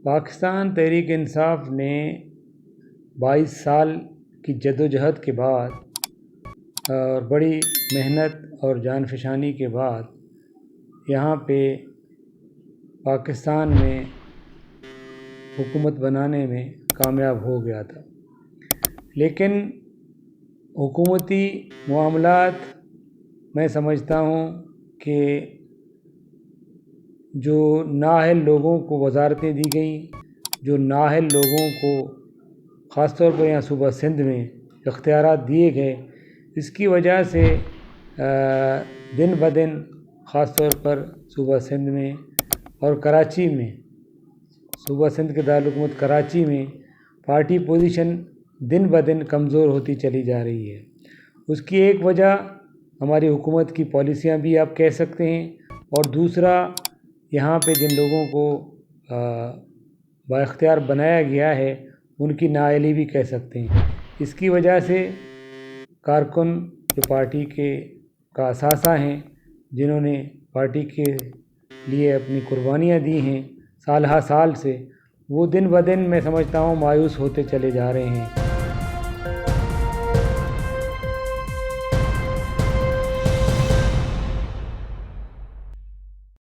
پاکستان تحریک انصاف نے 22 سال کی جدوجہد کے بعد اور بڑی محنت اور جان فشانی کے بعد یہاں پہ پاکستان میں حکومت بنانے میں کامیاب ہو گیا تھا، لیکن حکومتی معاملات میں سمجھتا ہوں کہ جو نااہل لوگوں کو وزارتیں دی گئیں، جو نااہل لوگوں کو خاص طور پر یہاں صوبہ سندھ میں اختیارات دیے گئے، اس کی وجہ سے دن بدن خاص طور پر صوبہ سندھ میں اور کراچی میں، صوبہ سندھ کے دارالحکومت کراچی میں پارٹی پوزیشن دن بدن کمزور ہوتی چلی جا رہی ہے۔ اس کی ایک وجہ ہماری حکومت کی پالیسیاں بھی آپ کہہ سکتے ہیں، اور دوسرا یہاں پہ جن لوگوں کو با اختیار بنایا گیا ہے ان کی نااہلی بھی کہہ سکتے ہیں۔ اس کی وجہ سے کارکن جو پارٹی کے کا اثاثہ ہیں، جنہوں نے پارٹی کے لیے اپنی قربانیاں دی ہیں سال ہا سال سے، وہ دن بدن میں سمجھتا ہوں مایوس ہوتے چلے جا رہے ہیں۔